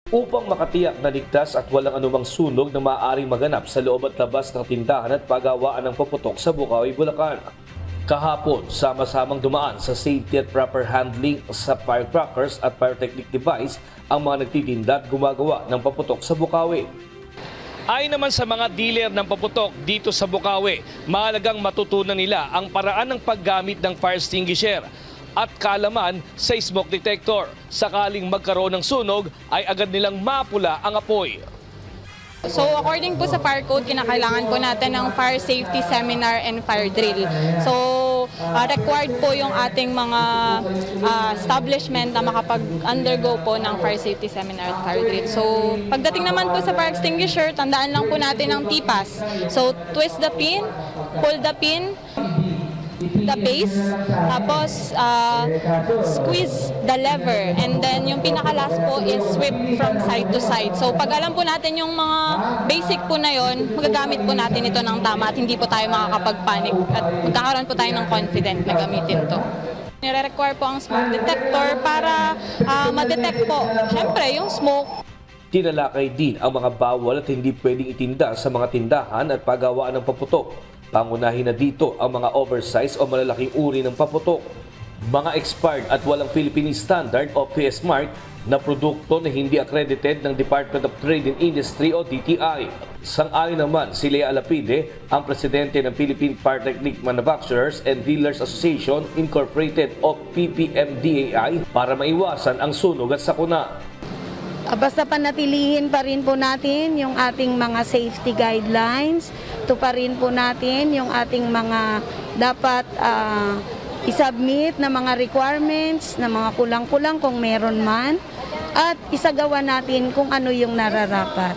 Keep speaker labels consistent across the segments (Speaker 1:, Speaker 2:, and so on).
Speaker 1: upang makatiyak na ligtas at walang anumang sunog na maaaring maganap sa loob at labas ng tindahan at pagawaan ng paputok sa Bukawi, Bulacan. Kahapon, sama-samang dumaan sa safety at proper handling sa firecrackers at pyrotechnic device ang mga nagtitinda at gumagawa ng paputok sa Bukawi. Ayon naman sa mga dealer ng paputok dito sa Bukawi, mahalagang matutunan nila ang paraan ng paggamit ng fire extinguisher at kaalaman sa smoke detector. Sakaling magkaroon ng sunog ay agad nilang mapula ang apoy.
Speaker 2: So according po sa fire code, kinakailangan po natin ng fire safety seminar and fire drill. So required po yung ating mga establishment na makapag-undergo po ng fire safety seminar at fire drill. So pagdating naman po sa fire extinguisher, tandaan lang po natin ang TPAS. So twist the pin, pull the pin, the base, tapos squeeze the lever, and then yung pinaka-last po is sweep from side to side. So pag alam po natin yung mga basic po na yon, magagamit po natin ito ng tama at hindi po tayo makakapag-panic at magkakaroon po tayo ng confident na gamitin to. Nire-require po ang smoke detector para ma-detect po, syempre, yung smoke.
Speaker 1: Tinalakay din ang mga bawal at hindi pwedeng itinda sa mga tindahan at pagawaan ng paputok. Pangunahin na dito ang mga oversize o malalaking uri ng paputok, mga expired at walang Philippine Standard o PS Mark na produkto na hindi accredited ng Department of Trade and Industry o DTI. Sang-ayon naman si Lea Alapide, ang presidente ng Philippine Pyrotechnic Manufacturers and Dealers Association Incorporated o PPMDAI, para maiwasan ang sunog at sakuna.
Speaker 3: Basta panatilihin pa rin po natin yung ating mga safety guidelines, tuparin po natin yung ating mga dapat isubmit na mga requirements, na mga kulang-kulang kung meron man, at isagawa natin kung ano yung nararapat.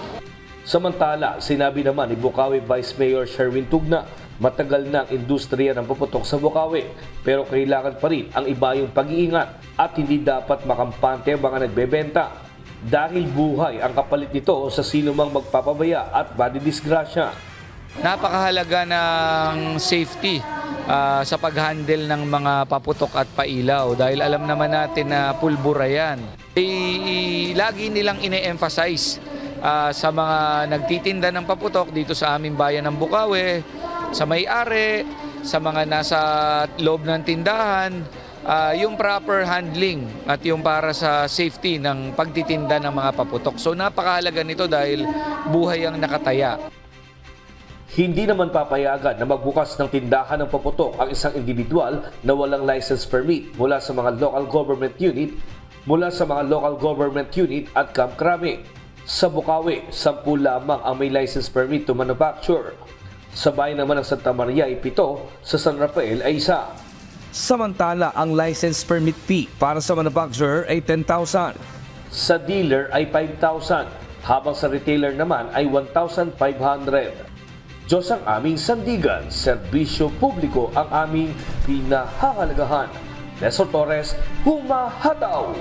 Speaker 1: Samantala, sinabi naman ni Bukawi Vice Mayor Sherwin Tugna, matagal na ang industriya ng paputok sa Bukawi, pero kailangan pa rin ang iba yung pag-iingat at hindi dapat makampante ang mga nagbebenta. Dahil buhay ang kapalit nito sa sino mang magpapabaya at madidisgrasya.
Speaker 4: Napakahalaga ng safety sa pag-handle ng mga paputok at pailaw dahil alam naman natin na pulbura yan. Lagi nilang ine-emphasize sa mga nagtitinda ng paputok dito sa aming bayan ng Bukawi, sa may-ari, sa mga nasa loob ng tindahan, yung proper handling at yung para sa safety ng pagtitinda ng mga paputok. So napakahalaga nito dahil buhay ang nakataya.
Speaker 1: Hindi naman papayagan na magbukas ng tindahan ng paputok ang isang individual na walang license permit mula sa mga local government unit at Camp Crame. Sa Bukawi, 10 lamang ang may license permit to manufacture. Sa bayan naman ng Santa Maria ay 7, sa San Rafael ay 1.
Speaker 5: Samantala, ang license permit fee para sa manufacturer ay 10,000.
Speaker 1: Sa dealer ay 5,000, habang sa retailer naman ay 1,500. Diyos ang aming sandigan, serbisyo publiko ang aming pinahahalagahan. Nestor Torres, humahataw!